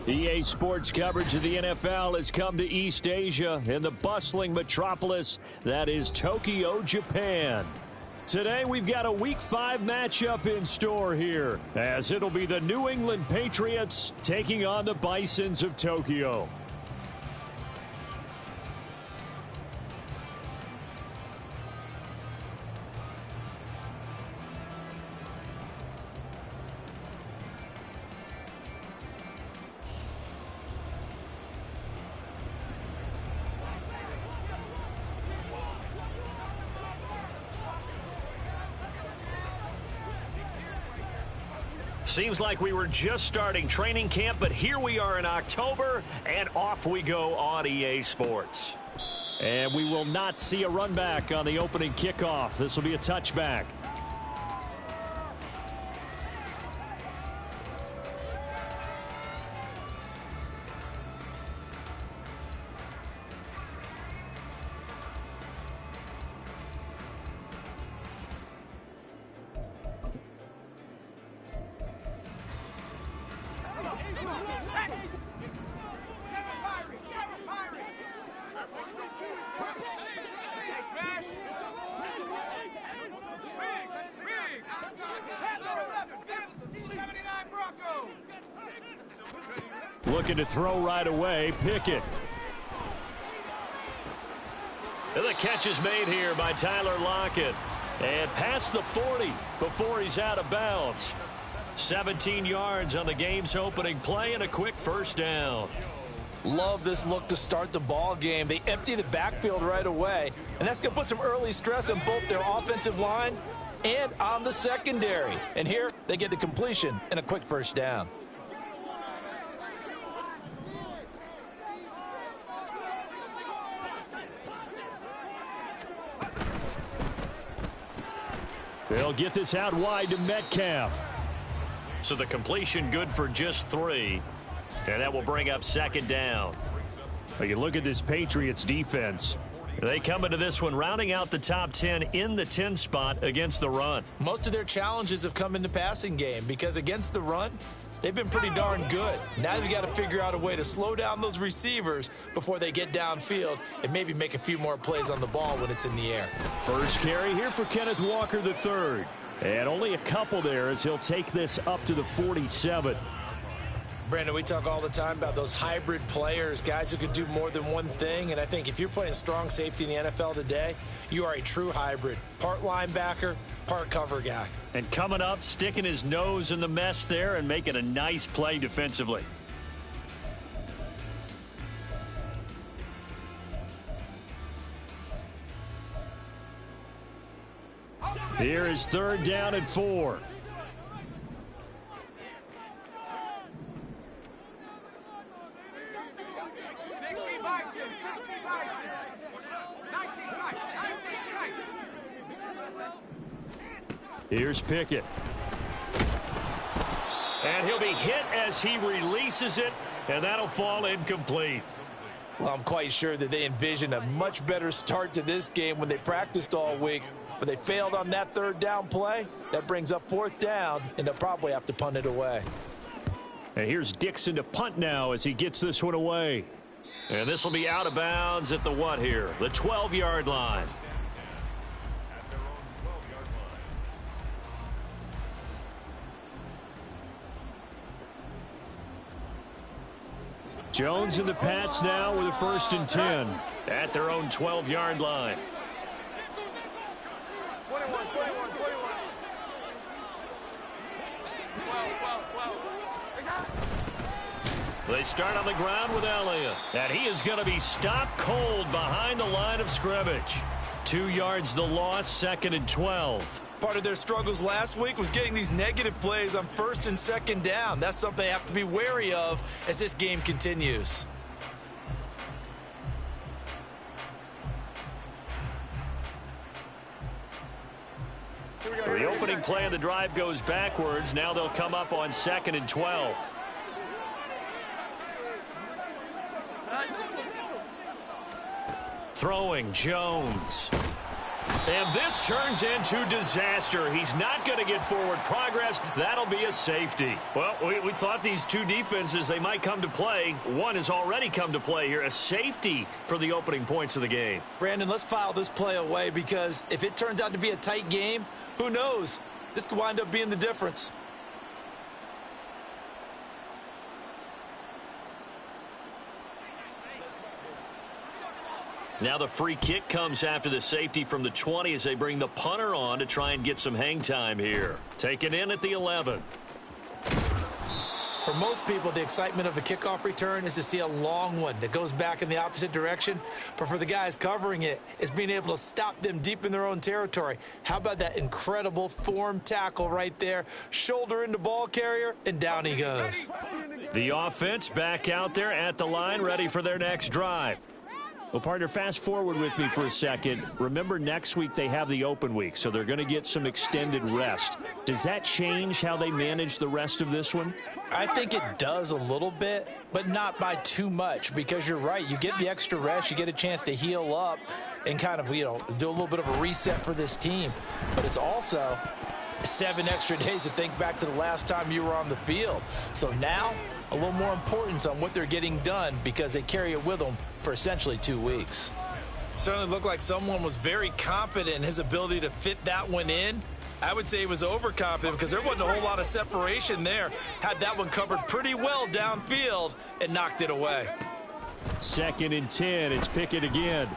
EA Sports coverage of the NFL has come to East Asia in the bustling metropolis that is Tokyo, Japan. Today we've got a Week 5 matchup in store here, as it'll be the New England Patriots taking on the Bisons of Tokyo. Seems like we were just starting training camp, but here we are in October, and off we go on EA Sports. And we will not see a run back on the opening kickoff. This will be a touchback. Looking to throw right away, Pickett. And the catch is made here by Tyler Lockett. And past the 40 before he's out of bounds. 17 yards on the game's opening play and a quick first down. Love this look to start the ball game. They empty the backfield right away, and that's going to put some early stress on both their offensive line and on the secondary. And here they get the completion and a quick first down. They'll get this out wide to Metcalf. So the completion good for just 3. And that will bring up second down. Well, you look at this Patriots defense. They come into this one rounding out the top 10 in the 10 spot against the run. Most of their challenges have come in the passing game because against the run, they've been pretty darn good. Now they've got to figure out a way to slow down those receivers before they get downfield and maybe make a few more plays on the ball when it's in the air. First carry here for Kenneth Walker III. And only a couple there as he'll take this up to the 47. Brandon, we talk all the time about those hybrid players, guys who can do more than one thing. And I think if you're playing strong safety in the NFL today, you are a true hybrid. Part linebacker, part cover guy. And coming up, sticking his nose in the mess there and making a nice play defensively. Here is third down and 4. Here's Pickett. And he'll be hit as he releases it, and that'll fall incomplete. Well, I'm quite sure that they envisioned a much better start to this game when they practiced all week. But they failed on that third down play. That brings up fourth down, and they'll probably have to punt it away. And here's Dixon to punt now as he gets this one away. And this will be out of bounds at the what here? The 12-yard line. Jones and the Pats now with a 1st and 10 at their own 12-yard line. They start on the ground with Elliott, and he is going to be stopped cold behind the line of scrimmage. 2 yards the loss, 2nd and 12. Part of their struggles last week was getting these negative plays on 1st and 2nd down. That's something they have to be wary of as this game continues. So the opening play of the drive goes backwards. Now they'll come up on 2nd and 12. Throwing Jones. And this turns into disaster. He's not going to get forward progress. That'll be a safety. Well, we thought these two defenses, they might come to play. One has already come to play here. A safety for the opening points of the game. Brandon, let's file this play away because if it turns out to be a tight game, who knows? This could wind up being the difference. Now the free kick comes after the safety from the 20 as they bring the punter on to try and get some hang time here. Taken in at the 11. For most people, the excitement of a kickoff return is to see a long one that goes back in the opposite direction. But for the guys covering it, it's being able to stop them deep in their own territory. How about that incredible form tackle right there? Shoulder into ball carrier, and down he goes. The offense back out there at the line, ready for their next drive. Well, partner, fast forward with me for a second. Remember, next week they have the open week, so they're going to get some extended rest. Does that change how they manage the rest of this one? I think it does a little bit, but not by too much, because you're right. You get the extra rest, you get a chance to heal up and kind of, do a little bit of a reset for this team. But it's also 7 extra days to think back to the last time you were on the field. So now, a little more importance on what they're getting done because they carry it with them for essentially 2 weeks. Certainly looked like someone was very confident in his ability to fit that one in. I would say he was overconfident because there wasn't a whole lot of separation there. Had that one covered pretty well downfield and knocked it away. 2nd and 10. It's Pickett again.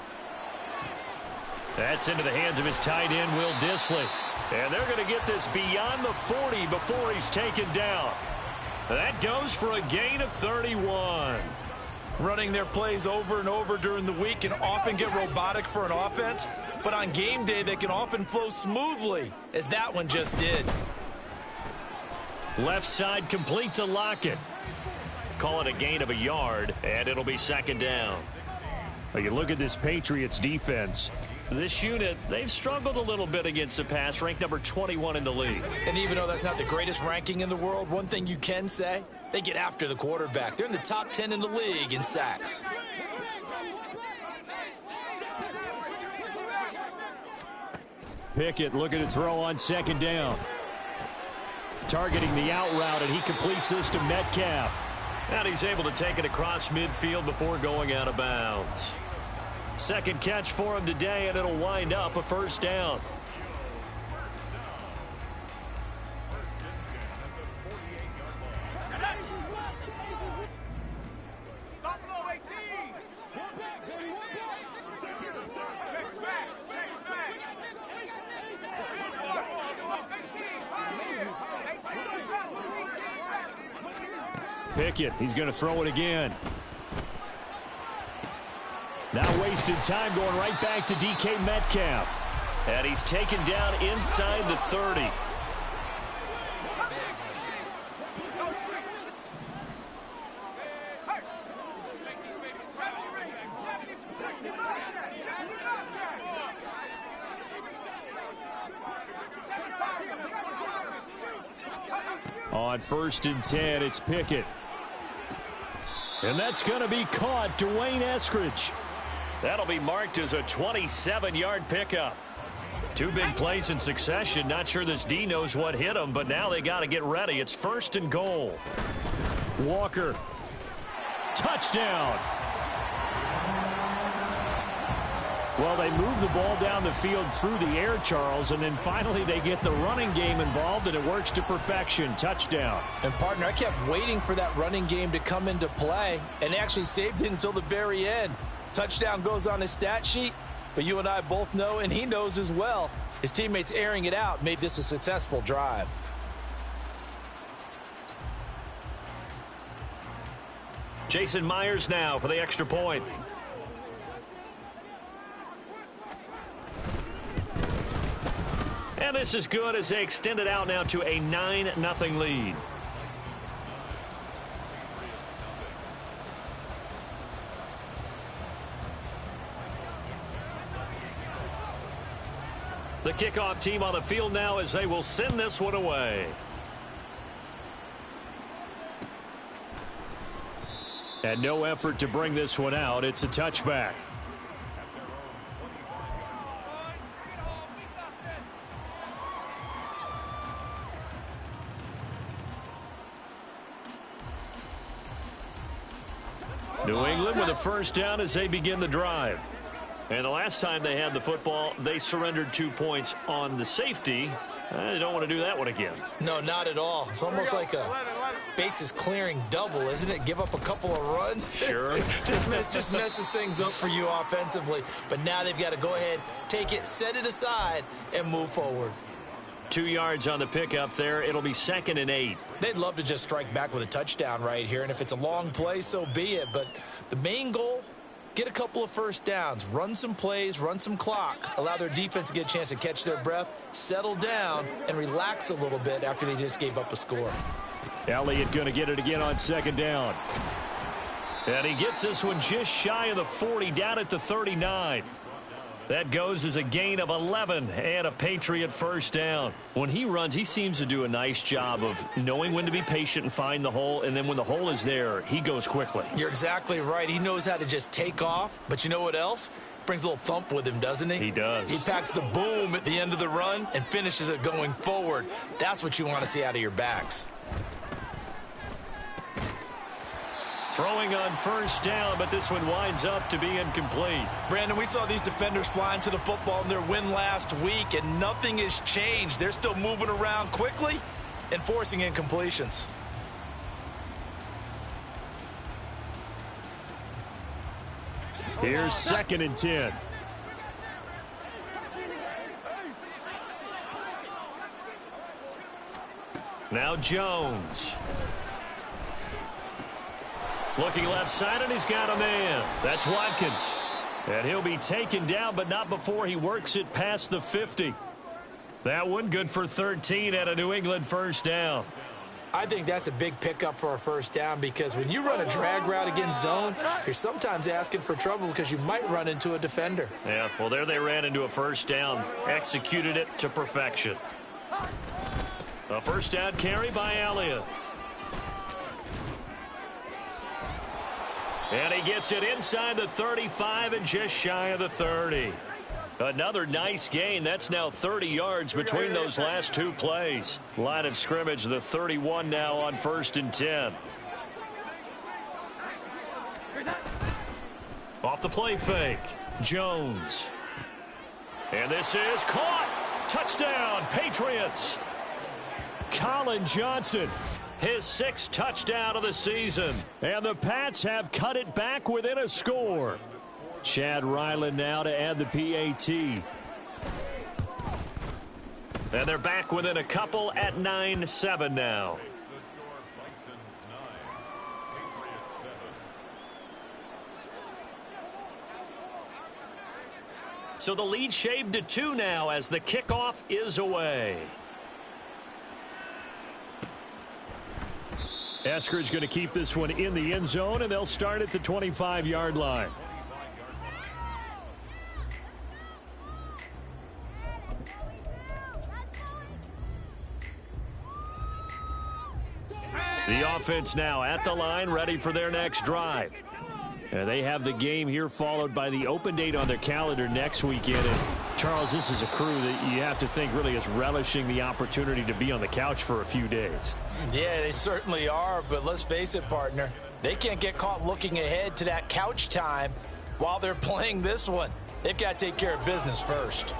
That's into the hands of his tight end, Will Dissly. And they're going to get this beyond the 40 before he's taken down. That goes for a gain of 31. Running their plays over and over during the week can often get robotic for an offense, but on game day they can often flow smoothly, as that one just did. Left side complete to Lockett. Call it a gain of a yard, and it'll be 2nd down. Well, you look at this Patriots defense. This unit, they've struggled a little bit against the pass, ranked number 21 in the league. And even though that's not the greatest ranking in the world, one thing you can say, they get after the quarterback. They're in the top 10 in the league in sacks. Pickett looking to throw on 2nd down. Targeting the out route, and he completes this to Metcalf. And he's able to take it across midfield before going out of bounds. 2nd catch for him today, and it'll wind up a 1st down. Pickett, he's going to throw it again. Now wasted time going right back to DK Metcalf. And he's taken down inside the 30. On 1st and 10, it's Pickett. And that's going to be caught. Dwayne Eskridge. That'll be marked as a 27-yard pickup. 2 big plays in succession. Not sure this D knows what hit him, but now they got to get ready. It's 1st and goal. Walker. Touchdown. Well, they move the ball down the field through the air, Charles, and then finally they get the running game involved, and it works to perfection. Touchdown. And, partner, I kept waiting for that running game to come into play and actually saved it until the very end. Touchdown goes on his stat sheet, but you and I both know, and he knows as well, his teammates airing it out made this a successful drive. Jason Myers now for the extra point. And this is good as they extend it out now to a 9-0 lead. The kickoff team on the field now as they will send this one away. And no effort to bring this one out. It's a touchback. New England with a first down as they begin the drive. And the last time they had the football, they surrendered 2 points on the safety. They don't want to do that one again. No, not at all. It's almost like a bases clearing double, isn't it? Give up a couple of runs. Sure. just messes things up for you offensively. But now they've got to go ahead, take it, set it aside, and move forward. 2 yards on the pickup there. It'll be 2nd and 8. They'd love to just strike back with a touchdown right here. And if it's a long play, so be it. But the main goal, get a couple of first downs, run some plays, run some clock, allow their defense to get a chance to catch their breath, settle down, and relax a little bit after they just gave up a score. Elliott going to get it again on 2nd down. And he gets this one just shy of the 40, down at the 39. That goes as a gain of 11 and a Patriot first down. When he runs, he seems to do a nice job of knowing when to be patient and find the hole, and then when the hole is there, he goes quickly. You're exactly right. He knows how to just take off, but you know what else? Brings a little thump with him, doesn't he? He does. He packs the boom at the end of the run and finishes it going forward. That's what you want to see out of your backs. Throwing on first down, but this one winds up to be incomplete. Brandon, we saw these defenders flying to the football in their win last week, and nothing has changed. They're still moving around quickly and forcing incompletions. Here's 2nd and 10. Now Jones. Looking left side, and he's got a man. That's Watkins. And he'll be taken down, but not before he works it past the 50. That one good for 13 and a New England first down. I think that's a big pickup for a first down, because when you run a drag route against zone, you're sometimes asking for trouble because you might run into a defender. Yeah, well, there they ran into a first down, executed it to perfection. A first down carry by Elliott. And he gets it inside the 35 and just shy of the 30. Another nice gain. That's now 30 yards between those last 2 plays. Line of scrimmage, the 31 now on 1st and 10. Off the play fake, Jones. And this is caught. Touchdown, Patriots. Colin Johnson, his 6th touchdown of the season. And the Pats have cut it back within a score. Chad Ryland now to add the PAT. And they're back within a couple at 9-7 now. So the lead shaved to 2 now as the kickoff is away. Eskridge going to keep this one in the end zone, and they'll start at the 25-yard line. The offense now at the line, ready for their next drive. And they have the game here followed by the open date on their calendar next weekend. And Charles, this is a crew that you have to think really is relishing the opportunity to be on the couch for a few days. Yeah, they certainly are, but let's face it, partner. They can't get caught looking ahead to that couch time while they're playing this one. They've got to take care of business first.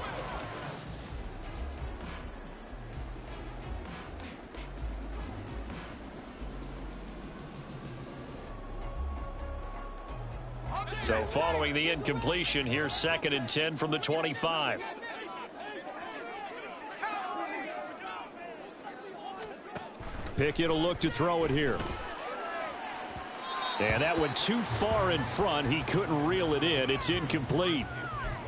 So following the incompletion, here's 2nd and 10 from the 25. Pickett will look to throw it here. And that went too far in front. He couldn't reel it in. It's incomplete.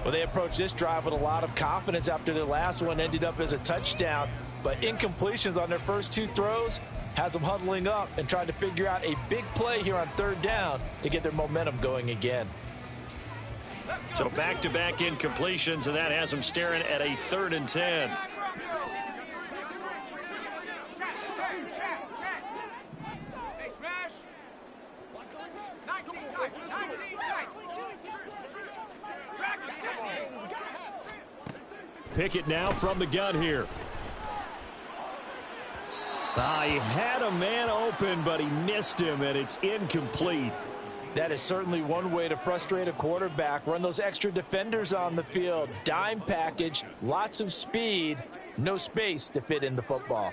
Well, they approached this drive with a lot of confidence after their last one ended up as a touchdown. But incompletions on their first 2 throws has them huddling up and trying to figure out a big play here on 3rd down to get their momentum going again. So back-to-back incompletions, and that has them staring at a 3rd and 10. Pickett now from the gun here. He had a man open, but he missed him, and it's incomplete. That is certainly one way to frustrate a quarterback. Run those extra defenders on the field. Dime package, lots of speed, no space to fit in the football.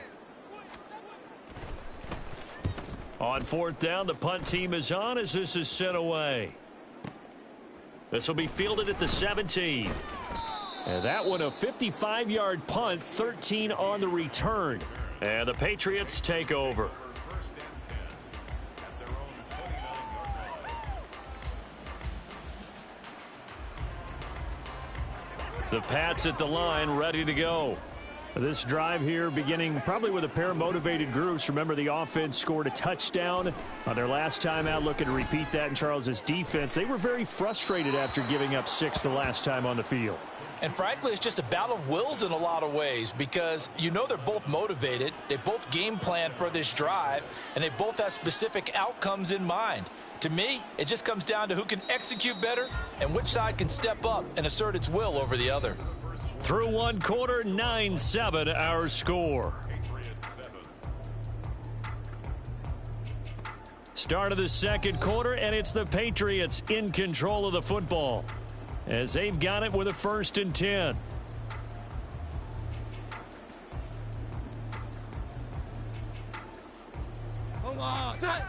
On fourth down, the punt team is on as this is sent away. This will be fielded at the 17. And that one a 55-yard punt, 13 on the return. And the Patriots take over. The Pats at the line, ready to go. This drive here beginning probably with a pair of motivated groups. Remember, the offense scored a touchdown on their last time out. Looking to repeat that in Charles's defense. They were very frustrated after giving up 6 the last time on the field. And frankly, it's just a battle of wills in a lot of ways because you know they're both motivated. They both game plan for this drive, and they both have specific outcomes in mind. To me, it just comes down to who can execute better and which side can step up and assert its will over the other. Through one quarter, 9-7 our score. Start of the second quarter, and it's the Patriots in control of the football as they've got it with a 1st and 10. Come on, set.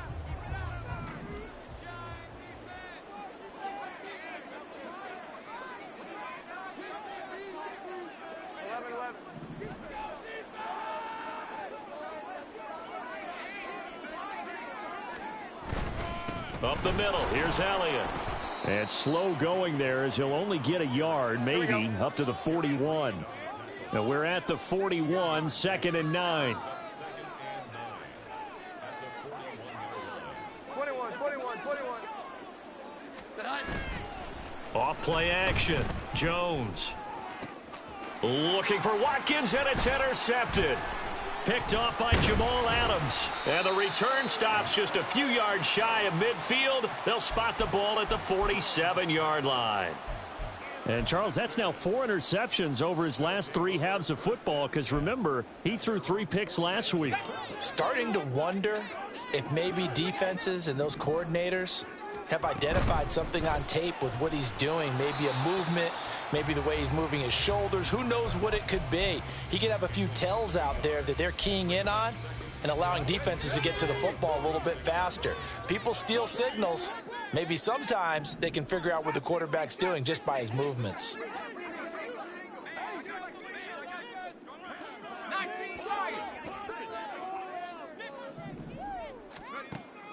Up the middle, here's Elliott. And slow going there as he'll only get a yard, maybe up to the 41. Now we're at the 41, 2nd and 9. 21. Off play action, Jones. Looking for Watkins, and it's intercepted. Picked off by Jamal Adams. And the return stops just a few yards shy of midfield. They'll spot the ball at the 47-yard line. And, Charles, that's now 4 interceptions over his last 3 halves of football because, remember, he threw 3 picks last week. Starting to wonder if maybe defenses and those coordinators have identified something on tape with what he's doing, maybe a movement, maybe the way he's moving his shoulders. Who knows what it could be? He could have a few tells out there that they're keying in on and allowing defenses to get to the football a little bit faster. People steal signals. Maybe sometimes they can figure out what the quarterback's doing just by his movements.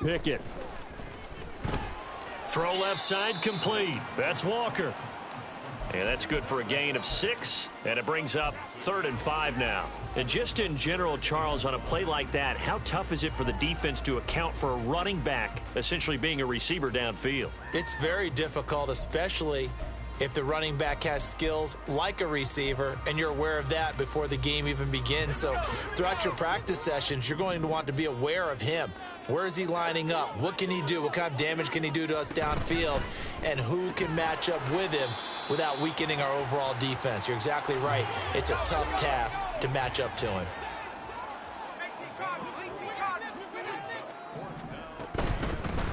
Pickett. Throw left side complete. That's Walker. And that's good for a gain of 6. And it brings up 3rd and 5 now. And just in general, Charles, on a play like that, how tough is it for the defense to account for a running back essentially being a receiver downfield? It's very difficult, especially if the running back has skills like a receiver and you're aware of that before the game even begins. So throughout your practice sessions, you're going to want to be aware of him. Where is he lining up? What can he do? What kind of damage can he do to us downfield? And who can match up with him without weakening our overall defense? You're exactly right. It's a tough task to match up to him.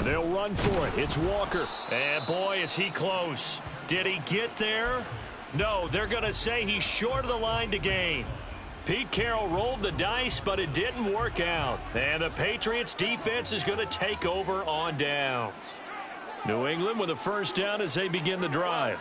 They'll run for it. It's Walker. And boy, is he close. Did he get there? No, they're going to say he's short of the line to gain. Pete Carroll rolled the dice, but it didn't work out. And the Patriots defense is going to take over on downs. New England with a 1st down as they begin the drive.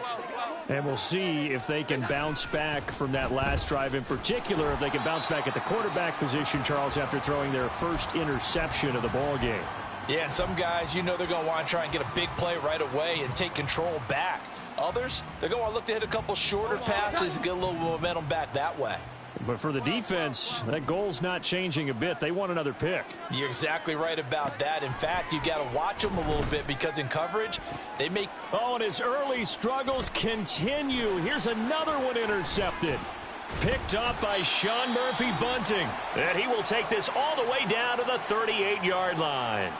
And we'll see if they can bounce back from that last drive, in particular if they can bounce back at the quarterback position, Charles, after throwing their first interception of the ball game. Yeah, and some guys, you know they're going to want to try and get a big play right away and take control back. Others, they're going to want to look to hit a couple shorter passes and get a little momentum back that way. But for the defense, that goal's not changing a bit. They want another pick. You're exactly right about that. In fact, you got to watch them a little bit because in coverage, they make... Oh, and his early struggles continue. Here's another one intercepted. Picked up by Sean Murphy-Bunting. And he will take this all the way down to the 38-yard line.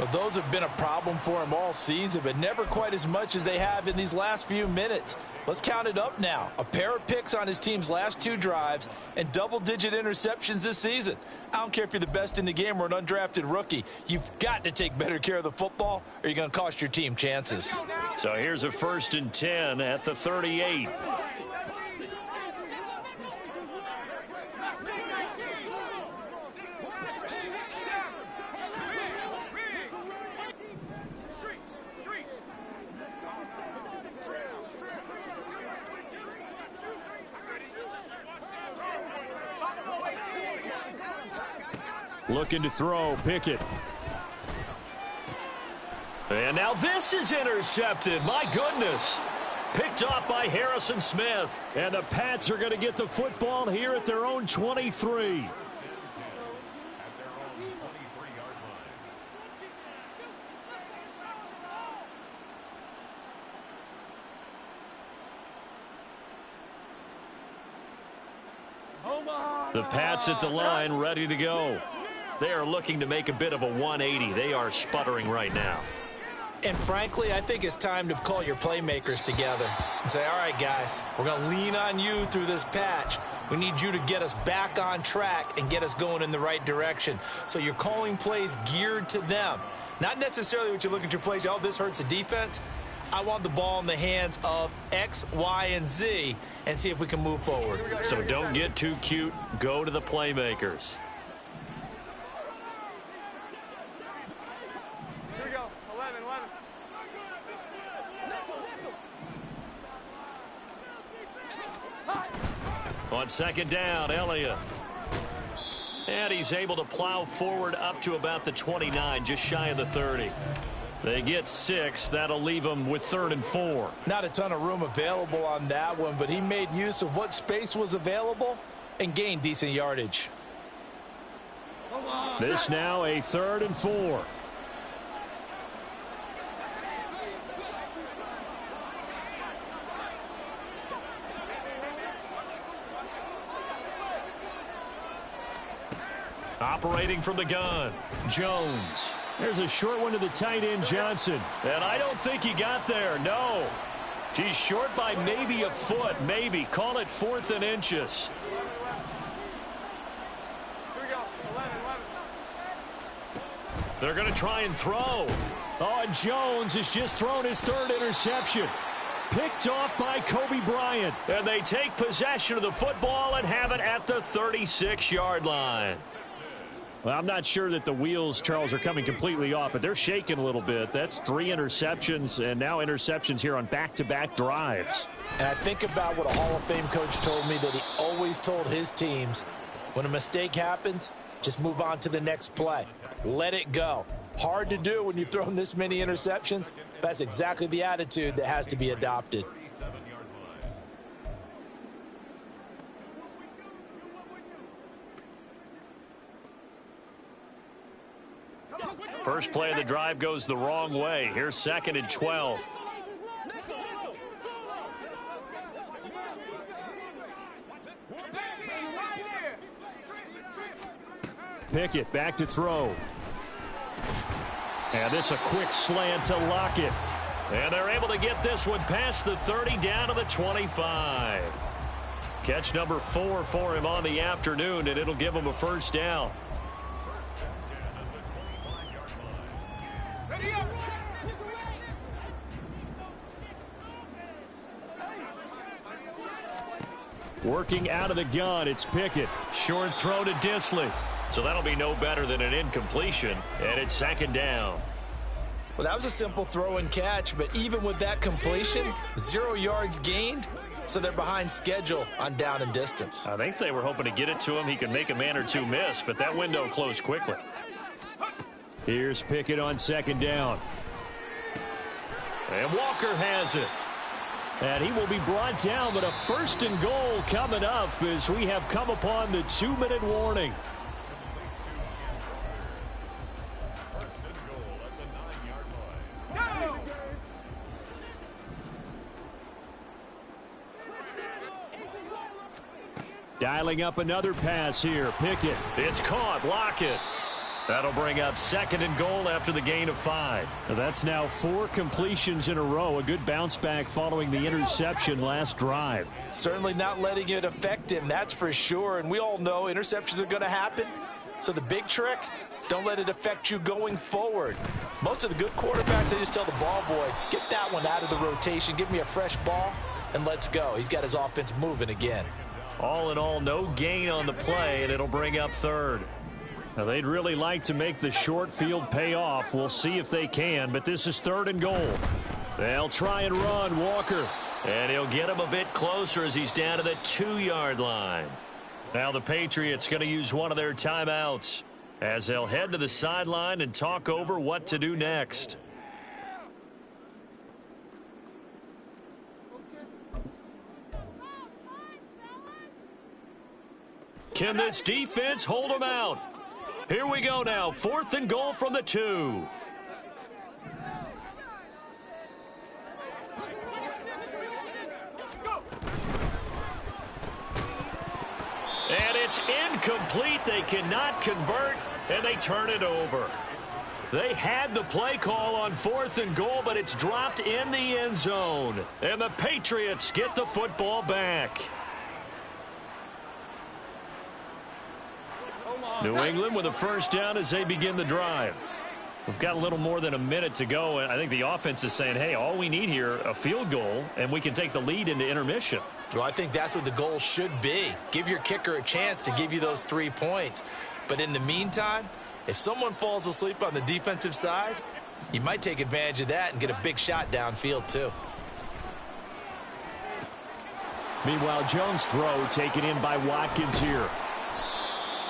Well, those have been a problem for him all season, but never quite as much as they have in these last few minutes. Let's count it up now. A pair of picks on his team's last 2 drives and double-digit interceptions this season. I don't care if you're the best in the game or an undrafted rookie. You've got to take better care of the football or you're going to cost your team chances. So here's a 1st and 10 at the 38. Looking to throw, Pickett. And now this is intercepted. My goodness. Picked off by Harrison Smith. And the Pats are going to get the football here at their own 23. The Pats at the line, ready to go. They are looking to make a bit of a 180. They are sputtering right now. And frankly, I think it's time to call your playmakers together and say, all right, guys, we're going to lean on you through this patch. We need you to get us back on track and get us going in the right direction. So you're calling plays geared to them. Not necessarily what you look at your plays, oh, this hurts the defense. I want the ball in the hands of X, Y, and Z and see if we can move forward. So don't get too cute. Go to the playmakers. Here we go. 11. On 2nd down, Elliott. And he's able to plow forward up to about the 29, just shy of the 30. They get 6. That'll leave them with 3rd and 4. Not a ton of room available on that one, but he made use of what space was available and gained decent yardage. This now a 3rd and 4. Operating from the gun, Jones. There's a short one to the tight end, Johnson. And I don't think he got there, no. He's short by maybe a foot, maybe. Call it 4th and inches. Here we go. 11. They're going to try and throw. Oh, and Jones has just thrown his 3rd interception. Picked off by Kobe Bryant. And they take possession of the football and have it at the 36-yard line. Well, I'm not sure that the wheels, Charles, are coming completely off, but they're shaking a little bit. That's 3 interceptions, and now interceptions here on back-to-back drives. And I think about what a Hall of Fame coach told me that he always told his teams, when a mistake happens, just move on to the next play. Let it go. Hard to do when you've thrown this many interceptions. That's exactly the attitude that has to be adopted. First play of the drive goes the wrong way. Here's 2nd and 12. Pickett back to throw. And this a quick slant to Lockett. And they're able to get this one past the 30 down to the 25. Catch number 4 for him on the afternoon, and it'll give him a 1st down. Working out of the gun, it's Pickett. Short throw to Disley. So that'll be no better than an incompletion, and it's 2nd down. Well, that was a simple throw and catch, but even with that completion, 0 yards gained, so they're behind schedule on down and distance. I think they were hoping to get it to him. He could make a man or two miss, but that window closed quickly. Here's Pickett on 2nd down. And Walker has it. And he will be brought down, but a 1st and goal coming up as we have come upon the 2-minute warning. Dialing up another pass here. Pickett. It's caught. Lockett. That'll bring up 2nd and goal after the gain of 5. That's now 4 completions in a row. A good bounce back following the interception last drive. Certainly not letting it affect him, that's for sure. And we all know interceptions are going to happen. So the big trick, don't let it affect you going forward. Most of the good quarterbacks, they just tell the ball boy, get that one out of the rotation, give me a fresh ball, and let's go. He's got his offense moving again. All in all, no gain on the play, and it'll bring up 3rd. Now, they'd really like to make the short field pay off. We'll see if they can, but this is 3rd and goal. They'll try and run Walker, and he'll get him a bit closer as he's down to the 2-yard line. Now the Patriots going to use one of their timeouts as they'll head to the sideline and talk over what to do next. Can this defense hold them out? Here we go now. 4th and goal from the 2. And it's incomplete. They cannot convert, and they turn it over. They had the play call on 4th and goal, but it's dropped in the end zone. And the Patriots get the football back. New England with a first down as they begin the drive. We've got a little more than a minute to go, and I think the offense is saying, hey, all we need here, a field goal, and we can take the lead into intermission. Well, I think that's what the goal should be. Give your kicker a chance to give you those 3 points. But in the meantime, if someone falls asleep on the defensive side, you might take advantage of that and get a big shot downfield too. Meanwhile, Jones' throw taken in by Watkins here.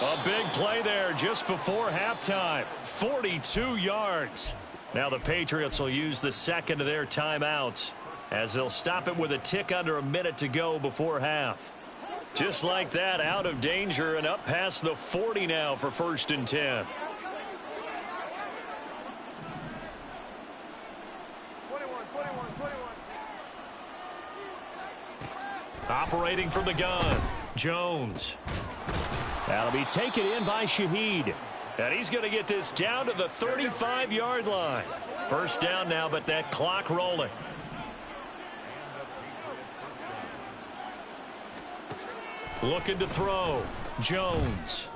A big play there just before halftime. 42 yards. Now the Patriots will use the 2nd of their timeouts as they'll stop it with a tick under a minute to go before half. Just like that, out of danger and up past the 40 now for 1st and 10. 21. Operating from the gun, Jones. That'll be taken in by Shaheed. And he's going to get this down to the 35-yard line. First down now, but that clock rolling. Looking to throw. Jones.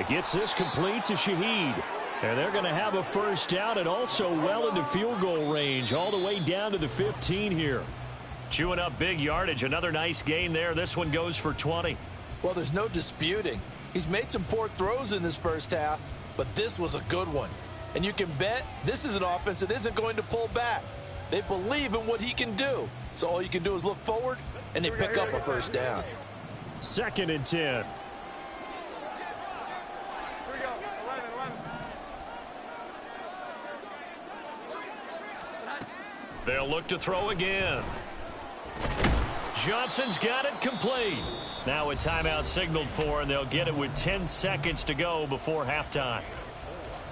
Gets this complete to Shaheed. And they're going to have a first down and also well into field goal range, all the way down to the 15 here. Chewing up big yardage. Another nice gain there. This one goes for 20. Well, there's no disputing. He's made some poor throws in this first half, but this was a good one. And you can bet this is an offense that isn't going to pull back. They believe in what he can do. So all you can do is look forward, and they pick up a first down. 2nd and 10. Here we go. 11. They'll look to throw again. Johnson's got it complete. Now a timeout signaled for, and they'll get it with 10 seconds to go before halftime.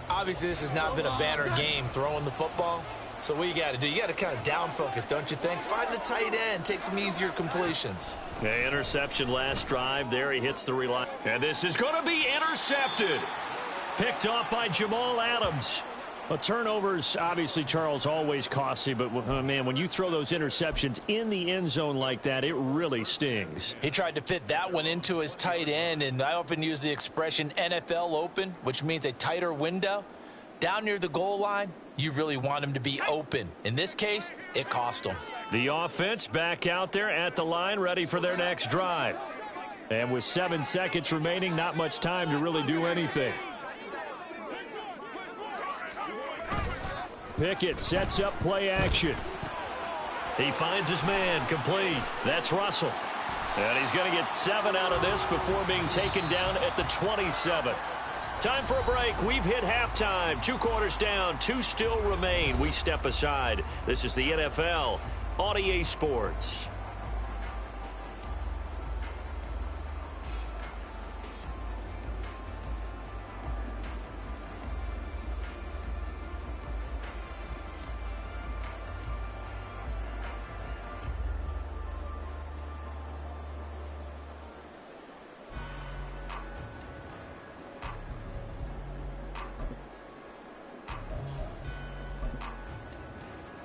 Obviously, this has not been a banner game throwing the football. So what you got to do, you got to kind of down focus, don't you think? Find the tight end, take some easier completions. Yeah, interception last drive. There he hits the reline. And this is going to be intercepted. Picked off by Jamal Adams. Well, turnovers, obviously, Charles, always costly, but, man, when you throw those interceptions in the end zone like that, it really stings. He tried to fit that one into his tight end, and I often use the expression NFL open, which means a tighter window. Down near the goal line, you really want him to be open. In this case, it cost him. The offense back out there at the line, ready for their next drive. And with 7 seconds remaining, not much time to really do anything. Pickett sets up play action. He finds his man complete. That's Russell. And he's going to get 7 out of this before being taken down at the 27. Time for a break. We've hit halftime. 2 quarters down. 2 still remain. We step aside. This is the NFL on EA Sports.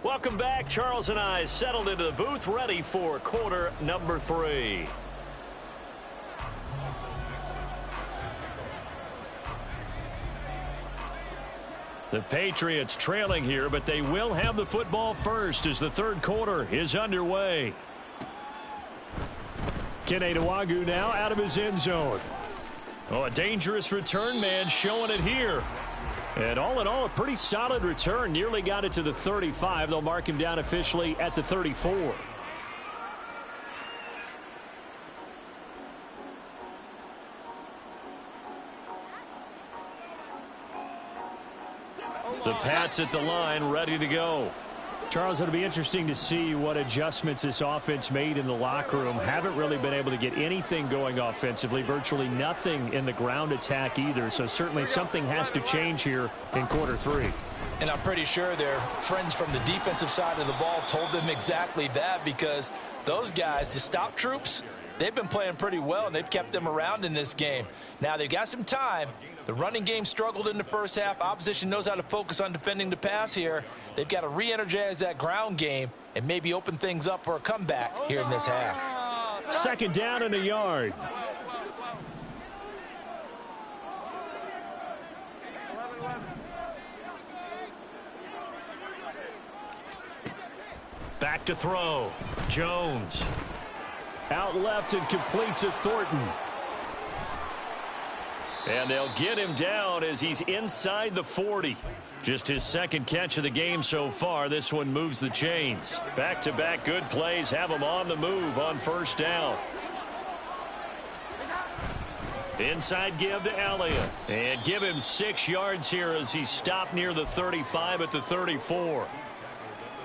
Welcome back. Charles and I settled into the booth, ready for quarter number 3. The Patriots trailing here, but they will have the football first as the third quarter is underway. Kenedawagu now out of his end zone. Oh, a dangerous return man showing it here. And all in all, a pretty solid return. Nearly got it to the 35. They'll mark him down officially at the 34. The Pats at the line, ready to go. Charles, it'll be interesting to see what adjustments this offense made in the locker room. Haven't really been able to get anything going offensively, virtually nothing in the ground attack either. So certainly something has to change here in quarter 3. And I'm pretty sure their friends from the defensive side of the ball told them exactly that, because those guys, the stop troops, they've been playing pretty well, and they've kept them around in this game. Now they've got some time. The running game struggled in the first half. Opposition knows how to focus on defending the pass here. They've got to re-energize that ground game and maybe open things up for a comeback here in this half. Second down and a yard. Back to throw. Jones. Out left and complete to Thornton. And they'll get him down as he's inside the 40. Just his second catch of the game so far. This one moves the chains. Back-to-back good plays have him on the move on first down. Inside give to Elliott. And give him 6 yards here as he stopped near the 35 at the 34.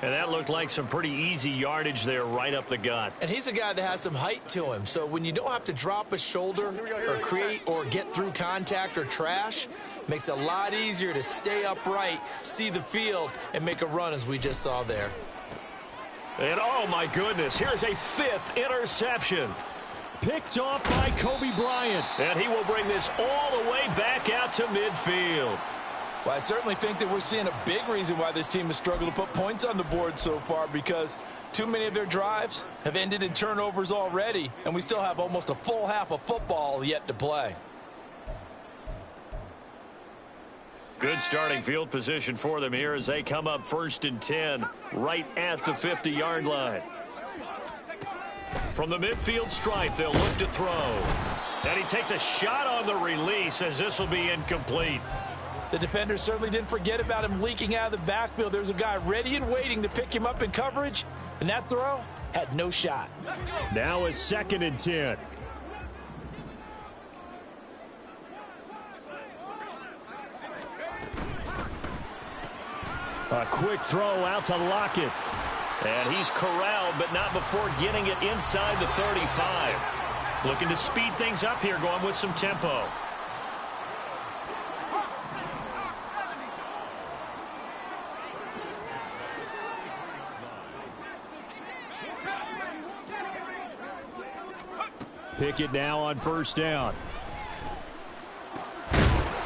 And that looked like some pretty easy yardage there right up the gut. And he's a guy that has some height to him. So when you don't have to drop a shoulder or create or get through contact or trash, makes it a lot easier to stay upright, see the field, and make a run as we just saw there. And oh my goodness, here's a 5th interception. Picked off by Kobe Bryant. And he will bring this all the way back out to midfield. Well, I certainly think that we're seeing a big reason why this team has struggled to put points on the board so far, because too many of their drives have ended in turnovers already, and we still have almost a full half of football yet to play. Good starting field position for them here as they come up 1st and 10 right at the 50-yard line. From the midfield stripe, they'll look to throw. And he takes a shot on the release as this will be incomplete. The defender certainly didn't forget about him leaking out of the backfield. There's a guy ready and waiting to pick him up in coverage, and that throw had no shot. Now a 2nd and 10. A quick throw out to Lockett. And he's corralled, but not before getting it inside the 35. Looking to speed things up here, going with some tempo. Pickett now on first down.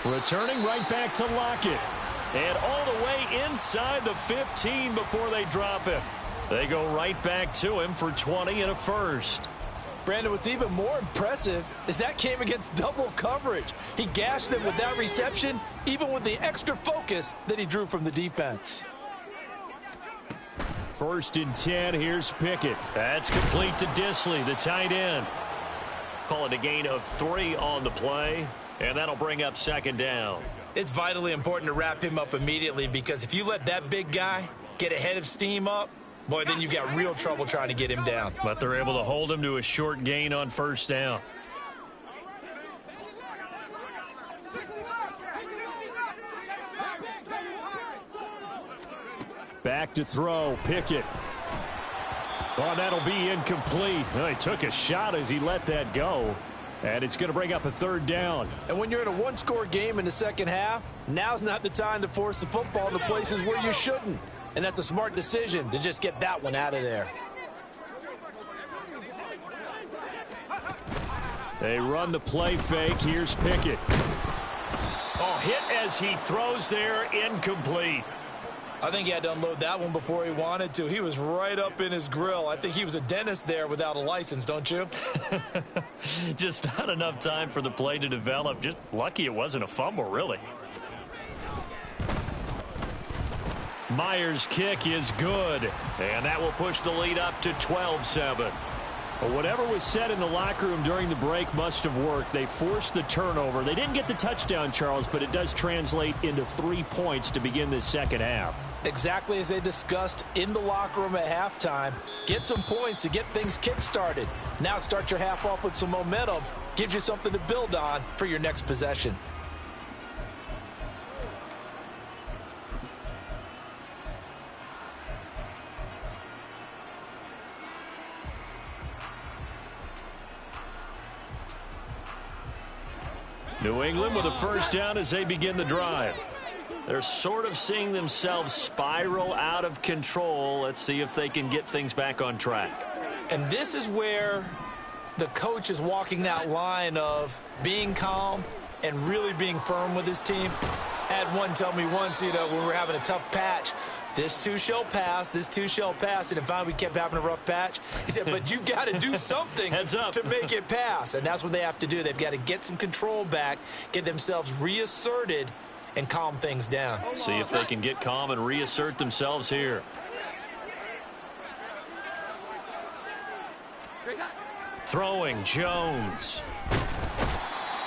Returning right back to Lockett. And all the way inside the 15 before they drop him. They go right back to him for 20 and a first. Brandon, what's even more impressive is that came against double coverage. He gashed them with that reception, even with the extra focus that he drew from the defense. 1st and 10, here's Pickett. That's complete to Disley, the tight end. Call it a gain of 3 on the play, and that'll bring up 2nd down. It's vitally important to wrap him up immediately, because if you let that big guy get a head of steam up, boy, then you've got real trouble trying to get him down. But they're able to hold him to a short gain on first down. Back to throw, Pickett. Oh, that'll be incomplete. Well, he took a shot as he let that go. And it's going to bring up a 3rd down. And when you're in a one-score game in the second half, now's not the time to force the football in the places where you shouldn't. And that's a smart decision to just get that one out of there. They run the play fake. Here's Pickett. Oh, hit as he throws there, incomplete. I think he had to unload that one before he wanted to. He was right up in his grill. I think he was a dentist there without a license, don't you? Just not enough time for the play to develop. Just lucky it wasn't a fumble, really. Myers' kick is good, and that will push the lead up to 12-7. But whatever was said in the locker room during the break must have worked. They forced the turnover. They didn't get the touchdown, Charles, but it does translate into 3 points to begin this second half. Exactly as they discussed in the locker room at halftime. Get some points to get things kick-started. Now start your half off with some momentum. Gives you something to build on for your next possession. New England with a first down as they begin the drive. They're sort of seeing themselves spiral out of control. Let's see if they can get things back on track. And this is where the coach is walking that line of being calm and really being firm with his team. I had one tell me once, when we were having a tough patch, this too shall pass, this too shall pass. And finally we kept having a rough patch. He said, but you've got to do something to make it pass. And that's what they have to do. They've got to get some control back, get themselves reasserted, and calm things down. See if they can get calm and reassert themselves here. Throwing, Jones.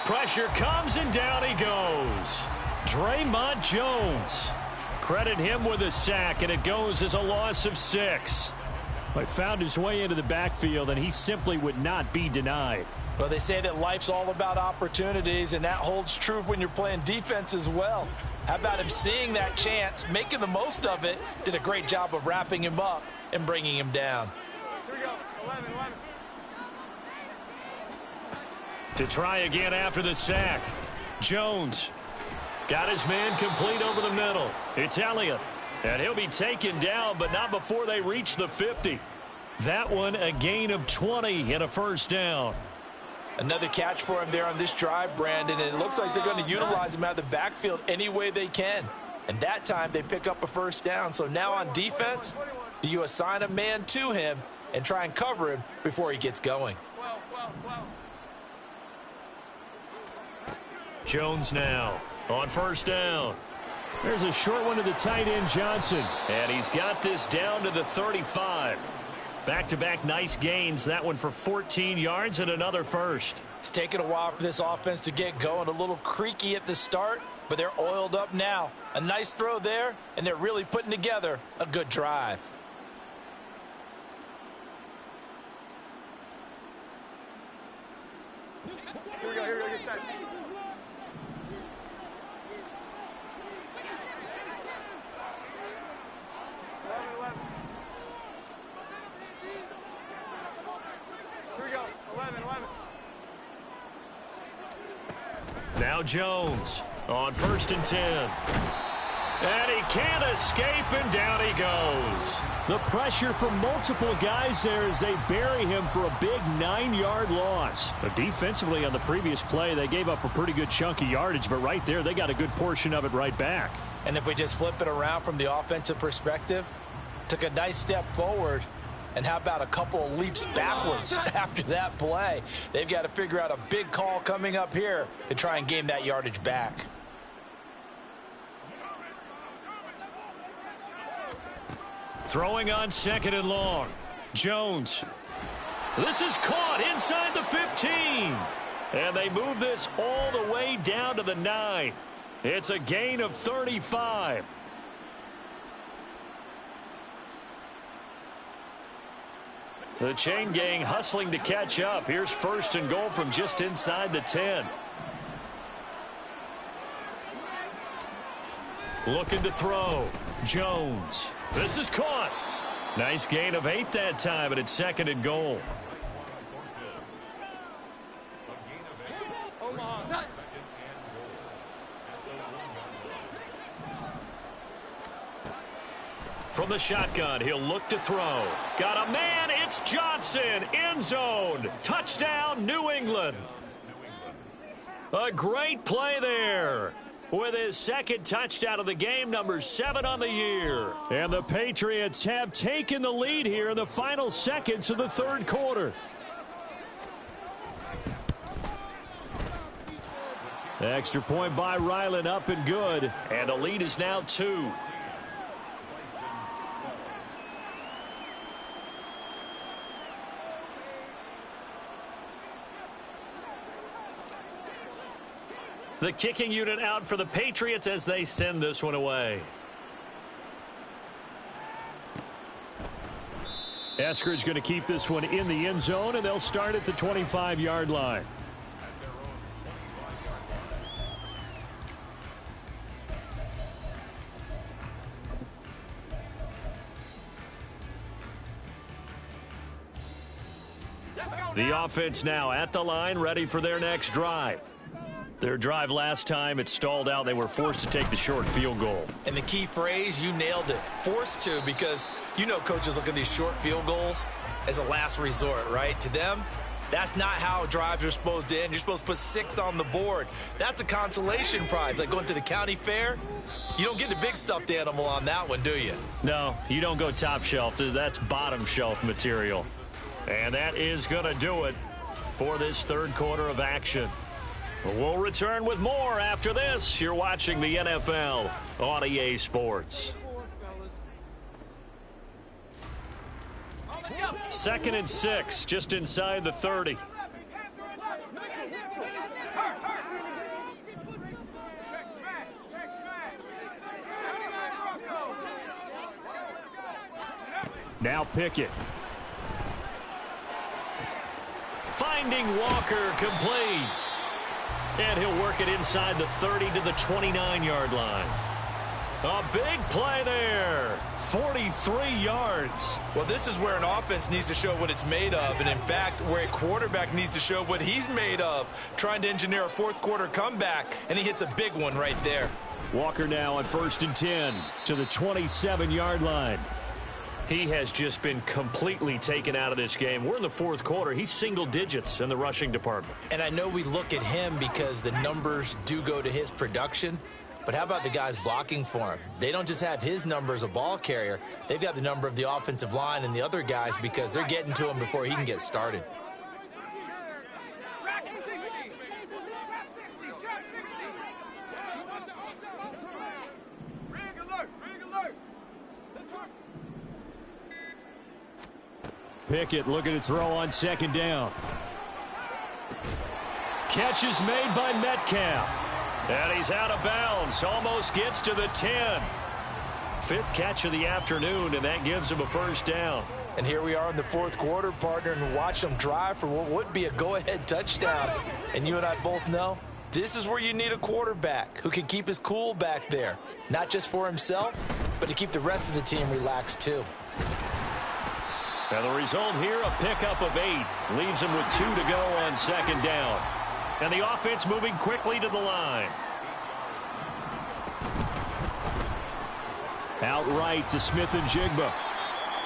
Pressure comes and down he goes. Draymond Jones. Credit him with a sack, and it goes as a loss of 6. He found his way into the backfield, and he simply would not be denied. Well, they say that life's all about opportunities, and that holds true when you're playing defense as well. How about him seeing that chance, making the most of it, did a great job of wrapping him up and bringing him down. Here we go. 11. To try again after the sack. Jones got his man complete over the middle. It's Elliott, and he'll be taken down, but not before they reach the 50. That one a gain of 20 and a first down. Another catch for him there on this drive, Brandon, and it looks like they're going to utilize him out of the backfield any way they can. And that time they pick up a first down. So now on defense, do you assign a man to him and try and cover him before he gets going? 12. Jones now on first down. There's a short one to the tight end, Johnson. And he's got this down to the 35. Back-to-back nice gains. That one for 14 yards and another first. It's taken a while for this offense to get going. A little creaky at the start, but they're oiled up now. A nice throw there, and they're really putting together a good drive. Here we go. Good side. Here we go. 11. Now Jones on 1st and 10. And he can't escape, and down he goes. The pressure from multiple guys there as they bury him for a big 9-yard loss. But defensively on the previous play, they gave up a pretty good chunk of yardage, but right there they got a good portion of it right back. And if we just flip it around from the offensive perspective, took a nice step forward, and how about a couple of leaps backwards after that play? They've got to figure out a big call coming up here to try and gain that yardage back. Throwing on 2nd and long. Jones. This is caught inside the 15. And they move this all the way down to the 9. It's a gain of 35. The chain gang hustling to catch up. Here's 1st and goal from just inside the 10. Looking to throw. Jones. This is caught. Nice gain of 8 that time, but it's 2nd and goal. From the shotgun, he'll look to throw. Got a man, it's Johnson, end zone. Touchdown, New England. A great play there. with his second touchdown of the game, number 7 on the year. And the Patriots have taken the lead here in the final seconds of the third quarter. Extra point by Ryland, up and good. And the lead is now 2. The kicking unit out for the Patriots as they send this one away. Eskridge going to keep this one in the end zone, and they'll start at the 25-yard line. The offense now at the line, ready for their next drive. Their drive last time, it stalled out. They were forced to take the short field goal. And the key phrase, you nailed it. Forced to, because you know coaches look at these short field goals as a last resort, right? To them, that's not how drives are supposed to end. You're supposed to put 6 on the board. That's a consolation prize. Like going to the county fair, you don't get the big stuffed animal on that one, do you? No, you don't go top shelf. That's bottom shelf material. And that is going to do it for this third quarter of action. We'll return with more after this. You're watching the NFL on EA Sports. 2nd and 6, just inside the 30. Now Pickett. Finding Walker, complete. And he'll work it inside the 30 to the 29-yard line. A big play there. 43 yards. Well, this is where an offense needs to show what it's made of. And, in fact, where a quarterback needs to show what he's made of. Trying to engineer a fourth-quarter comeback, and he hits a big one right there. Walker now on 1st and 10 to the 27-yard line. He has just been completely taken out of this game. We're in the fourth quarter. He's single digits in the rushing department. And I know we look at him because the numbers do go to his production. But how about the guys blocking for him? They don't just have his number as a ball carrier. They've got the number of the offensive line and the other guys because they're getting to him before he can get started. Pickett looking to throw on 2nd down. Catch is made by Metcalf. And he's out of bounds. Almost gets to the 10. 5th catch of the afternoon, and that gives him a 1st down. And here we are in the fourth quarter, partner, and watch them drive for what would be a go-ahead touchdown. And you and I both know this is where you need a quarterback who can keep his cool back there. Not just for himself, but to keep the rest of the team relaxed too. And the result here, a pickup of 8. Leaves him with 2 to go on 2nd down. And the offense moving quickly to the line. Outright to Smith and Jigba.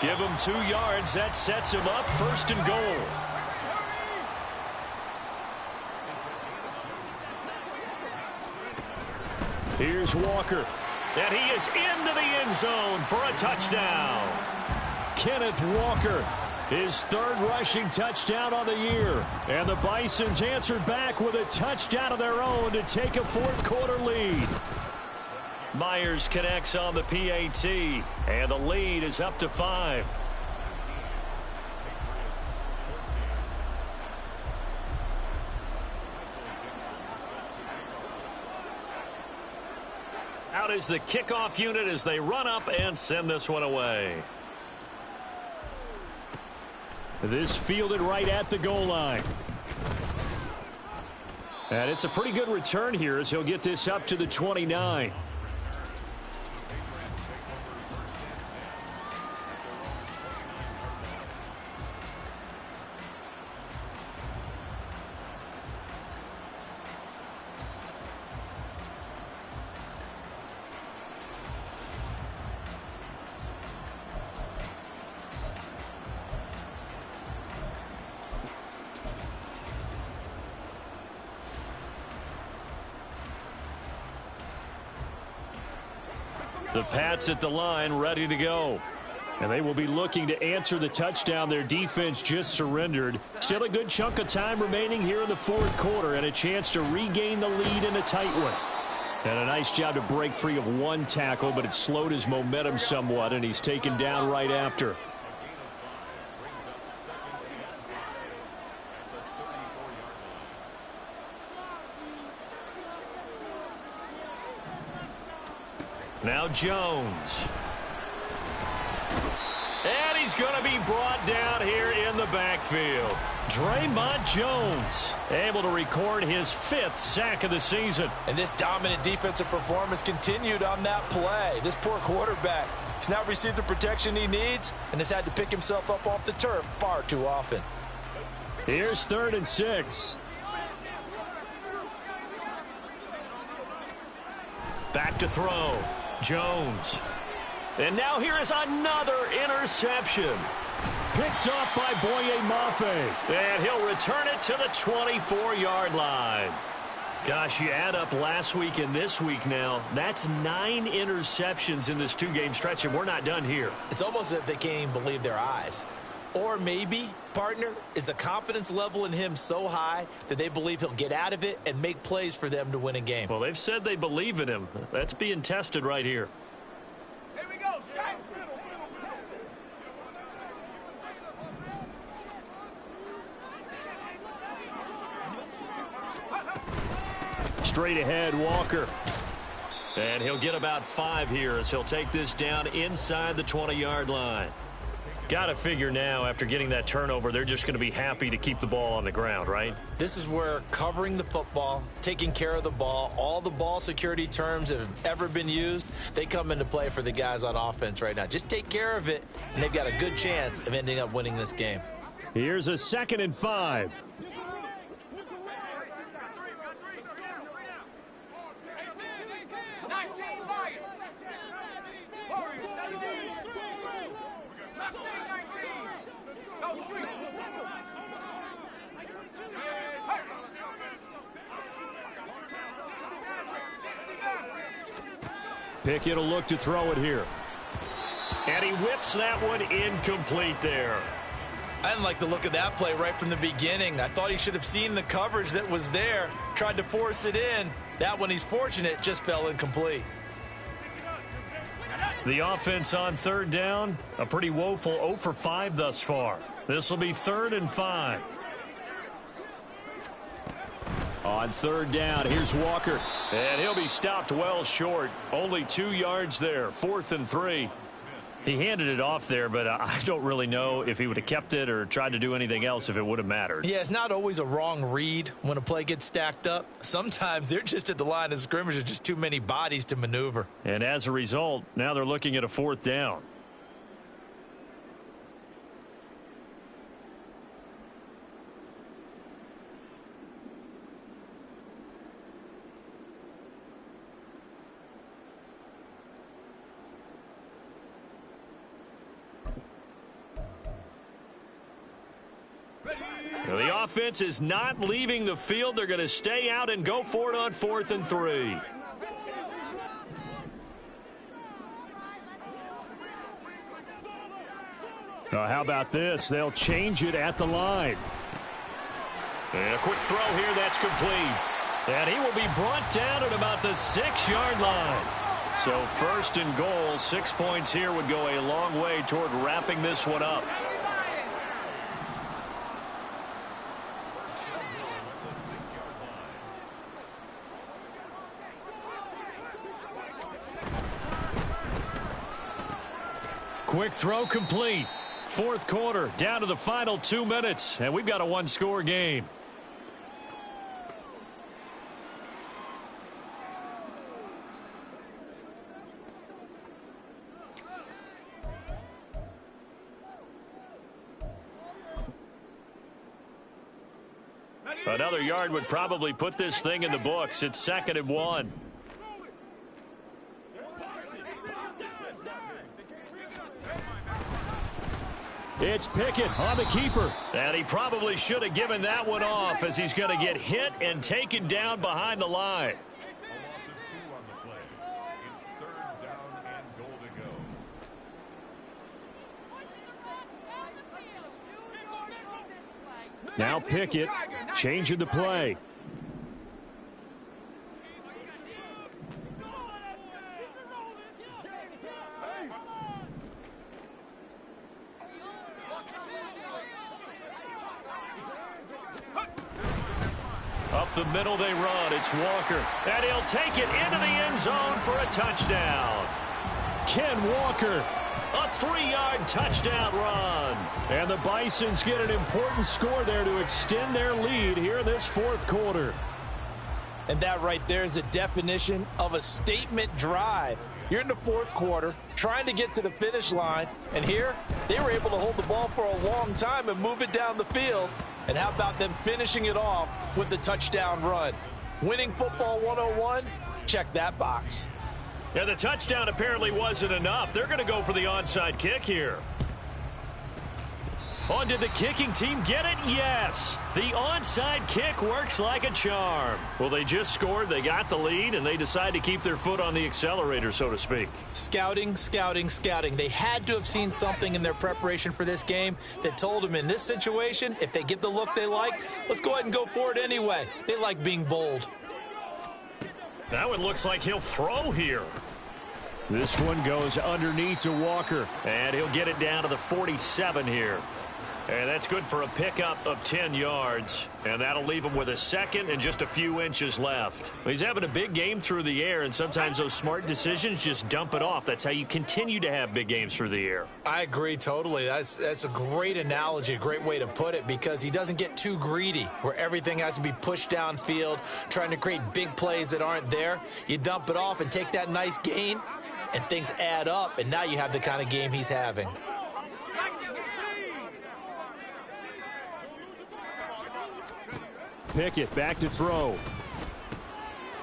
Give him 2 yards. That sets him up 1st and goal. Here's Walker. And he is into the end zone for a touchdown. Kenneth Walker, his 3rd rushing touchdown on the year. And the Bisons answered back with a touchdown of their own to take a fourth-quarter lead. Myers connects on the PAT, and the lead is up to 5. Out is the kickoff unit as they run up and send this one away. This fielded right at the goal line. And it's a pretty good return here as he'll get this up to the 29. The Pats at the line, ready to go. And they will be looking to answer the touchdown their defense just surrendered. Still a good chunk of time remaining here in the fourth quarter and a chance to regain the lead in a tight one. And a nice job to break free of one tackle, but it slowed his momentum somewhat, and he's taken down right after. Now Jones. And he's going to be brought down here in the backfield. Draymond Jones able to record his 5th sack of the season. And this dominant defensive performance continued on that play. This poor quarterback has not received the protection he needs and has had to pick himself up off the turf far too often. Here's 3rd and 6. Back to throw. Jones. And now here is another interception. Picked off by Boye Mafe. And he'll return it to the 24-yard line. Gosh, you add up last week and this week now, that's 9 interceptions in this 2-game stretch, and we're not done here. It's almost as if they can't even believe their eyes. Or maybe, partner, is the confidence level in him so high that they believe he'll get out of it and make plays for them to win a game. Well, they've said they believe in him. That's being tested right here. Here we go, shot. Straight ahead, Walker. And he'll get about 5 here as he'll take this down inside the 20-yard line. Got to figure now, after getting that turnover, they're just going to be happy to keep the ball on the ground, right? This is where covering the football, taking care of the ball, all the ball security terms that have ever been used, they come into play for the guys on offense right now. Just take care of it, and they've got a good chance of ending up winning this game. Here's a 2nd and 5. Pickett will look to throw it here. And he whips that one incomplete there. I didn't like the look of that play right from the beginning. I thought he should have seen the coverage that was there, tried to force it in. That one, he's fortunate, just fell incomplete. The offense on 3rd down, a pretty woeful 0 for 5 thus far. This will be 3rd and 5. On 3rd down, here's Walker. And he'll be stopped well short. Only 2 yards there, 4th and 3. He handed it off there, but I don't really know if he would have kept it or tried to do anything else if it would have mattered. Yeah, it's not always a wrong read when a play gets stacked up. Sometimes they're just at the line of scrimmage. There's just too many bodies to maneuver. And as a result, now they're looking at a 4th down. The offense is not leaving the field. They're going to stay out and go for it on 4th and 3. How about this? They'll change it at the line. And a quick throw here that's complete. And he will be brought down at about the 6-yard line. So 1st and goal, 6 points here would go a long way toward wrapping this one up. Quick throw complete. 4th quarter, down to the final 2 minutes, and we've got a 1-score game. Another yard would probably put this thing in the books. It's 2nd and 1. It's Pickett on the keeper. And he probably should have given that one off as he's going to get hit and taken down behind the line. Now Pickett changing the play. Up the middle they run. It's Walker. And he'll take it into the end zone for a touchdown. Ken Walker, a 3-yard touchdown run. And the Bisons get an important score there to extend their lead here in this fourth quarter. And that right there is the definition of a statement drive. You're in the fourth quarter, trying to get to the finish line, and here they were able to hold the ball for a long time and move it down the field. And how about them finishing it off with the touchdown run? Winning football 101? Check that box. Yeah, the touchdown apparently wasn't enough. They're going to go for the onside kick here. Oh, did the kicking team get it? Yes. The onside kick works like a charm. Well, they just scored, they got the lead, and they decide to keep their foot on the accelerator, so to speak. Scouting, scouting, scouting. They had to have seen something in their preparation for this game that told them in this situation, if they get the look they like, let's go ahead and go for it anyway. They like being bold. Now it looks like he'll throw here. This one goes underneath to Walker, and he'll get it down to the 47 here. And that's good for a pickup of 10 yards. And that'll leave him with a second and just a few inches left. He's having a big game through the air, and sometimes those smart decisions just dump it off. That's how you continue to have big games through the air. I agree totally. That's a great analogy, a great way to put it, because he doesn't get too greedy where everything has to be pushed downfield, trying to create big plays that aren't there. You dump it off and take that nice gain, and things add up, and now you have the kind of game he's having. Pickett back to throw.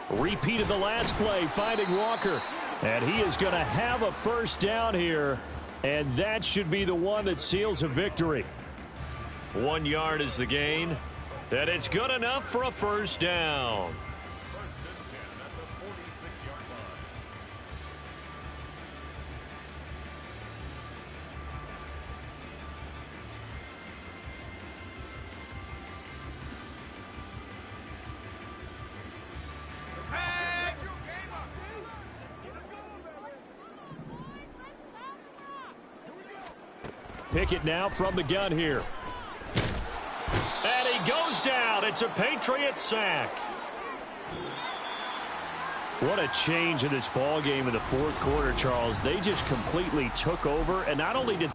Repeated the last play, finding Walker. And he is going to have a first down here. And that should be the one that seals a victory. 1 yard is the gain. And it's good enough for a first down. Pickett now from the gun here. And he goes down. It's a Patriots sack. What a change in this ball game in the fourth quarter, Charles. They just completely took over, and not only did